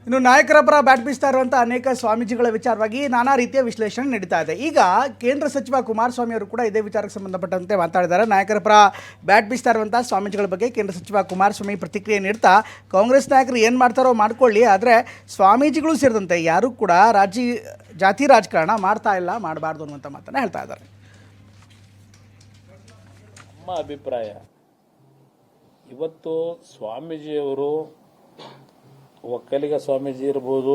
ಇನ್ನು ನಾಯಕರ ಪರ ಬ್ಯಾಟ್ ಬೀಸ್ತಾ ಇರುವಂಥ ಅನೇಕ ಸ್ವಾಮೀಜಿಗಳ ವಿಚಾರವಾಗಿ ನಾನಾ ರೀತಿಯ ವಿಶ್ಲೇಷಣೆ ನಡೀತಾ ಇದೆ. ಈಗ ಕೇಂದ್ರ ಸಚಿವ ಕುಮಾರಸ್ವಾಮಿ ಅವರು ಕೂಡ ಇದೇ ವಿಚಾರಕ್ಕೆ ಸಂಬಂಧಪಟ್ಟಂತೆ ಮಾತಾಡಿದ್ದಾರೆ. ನಾಯಕರ ಪರ ಬ್ಯಾಟ್ ಬೀಸ್ತಾ ಇರುವಂಥ ಸ್ವಾಮೀಜಿಗಳ ಬಗ್ಗೆ ಕೇಂದ್ರ ಸಚಿವ ಕುಮಾರಸ್ವಾಮಿ ಪ್ರತಿಕ್ರಿಯೆ ನೀಡ್ತಾ, ಕಾಂಗ್ರೆಸ್ ನಾಯಕರು ಏನು ಮಾಡ್ತಾರೋ ಮಾಡ್ಕೊಳ್ಳಿ, ಆದರೆ ಸ್ವಾಮೀಜಿಗಳು ಸೇರಿದಂತೆ ಯಾರೂ ಕೂಡ ಜಾತಿ ರಾಜಕಾರಣ ಮಾಡ್ತಾ ಇಲ್ಲ, ಮಾಡಬಾರ್ದು ಅನ್ನುವಂಥ ಮಾತನ್ನು ಹೇಳ್ತಾ ಇದ್ದಾರೆ. ನಮ್ಮ ಅಭಿಪ್ರಾಯ, ಇವತ್ತು ಸ್ವಾಮೀಜಿಯವರು ಒಕ್ಕಲಿಗ ಸ್ವಾಮೀಜಿ ಇರ್ಬೋದು,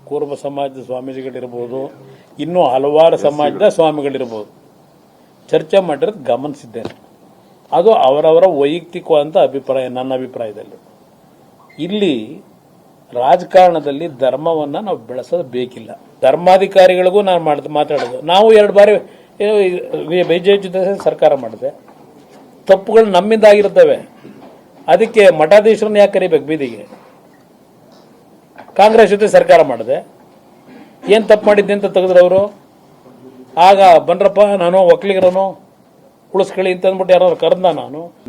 ಕೂರ್ಮ ಸಮಾಜದ ಸ್ವಾಮೀಜಿಗಳಿರ್ಬೋದು, ಇನ್ನೂ ಹಲವಾರು ಸಮಾಜದ ಸ್ವಾಮಿಗಳಿರ್ಬೋದು, ಚರ್ಚೆ ಮಾಡಿರೋದು ಗಮನಿಸಿದ್ದೇನೆ. ಅದು ಅವರವರ ವೈಯಕ್ತಿಕವಾದಂಥ ಅಭಿಪ್ರಾಯ. ನನ್ನ ಅಭಿಪ್ರಾಯದಲ್ಲಿ ಇಲ್ಲಿ ರಾಜಕಾರಣದಲ್ಲಿ ಧರ್ಮವನ್ನು ನಾವು ಬೆಳೆಸೋದು ಬೇಕಿಲ್ಲ. ಧರ್ಮಾಧಿಕಾರಿಗಳಿಗೂ ನಾನು ಮಾತಾಡೋದು, ನಾವು 2 ಬಾರಿ ಬಿಜೆಪಿ ಜೊತೆ ಸರ್ಕಾರ ಮಾಡಿದೆ, ತಪ್ಪುಗಳು ನಮ್ಮಿಂದ ಆಗಿರ್ತವೆ. ಅದಕ್ಕೆ ಮಠಾಧೀಶರನ್ನ ಯಾಕೆ ಕರಿಬೇಕು ಬೀದಿಗೆ? ಕಾಂಗ್ರೆಸ್ ಜೊತೆ ಸರ್ಕಾರ ಮಾಡಿದೆ, ಏನು ತಪ್ಪು ಮಾಡಿದ್ದೆ ಅಂತ ತೆಗೆದ್ರು ಅವರು. ಆಗ ಬನ್ರಪ್ಪ ನಾನು ಒಕ್ಕಲಿಗರನು ಉಳಿಸ್ಕೊಳ್ಳಿ ಅಂತ ಅಂದ್ಬಿಟ್ಟು ಯಾರು ಕರೆದ.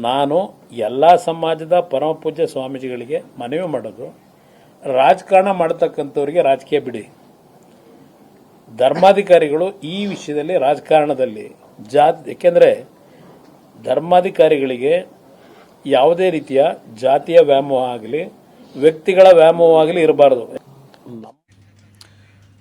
ನಾನು ಎಲ್ಲ ಸಮಾಜದ ಪರಮ ಪೂಜ್ಯ ಸ್ವಾಮೀಜಿಗಳಿಗೆ ಮನವಿ ಮಾಡೋದು, ರಾಜಕಾರಣ ಮಾಡತಕ್ಕಂಥವ್ರಿಗೆ ರಾಜಕೀಯ ಬಿಡಿ. ಧರ್ಮಾಧಿಕಾರಿಗಳು ಈ ವಿಷಯದಲ್ಲಿ ರಾಜಕಾರಣದಲ್ಲಿ ಯಾಕೆಂದರೆ ಧರ್ಮಾಧಿಕಾರಿಗಳಿಗೆ ಯಾವುದೇ ರೀತಿಯ ಜಾತಿಯ ವ್ಯಾಮೋಹ ಆಗಲಿ, ವ್ಯಕ್ತಿಗಳ ವ್ಯಾಮೋಹ ಆಗಲಿ ಇರಬಾರ್ದು.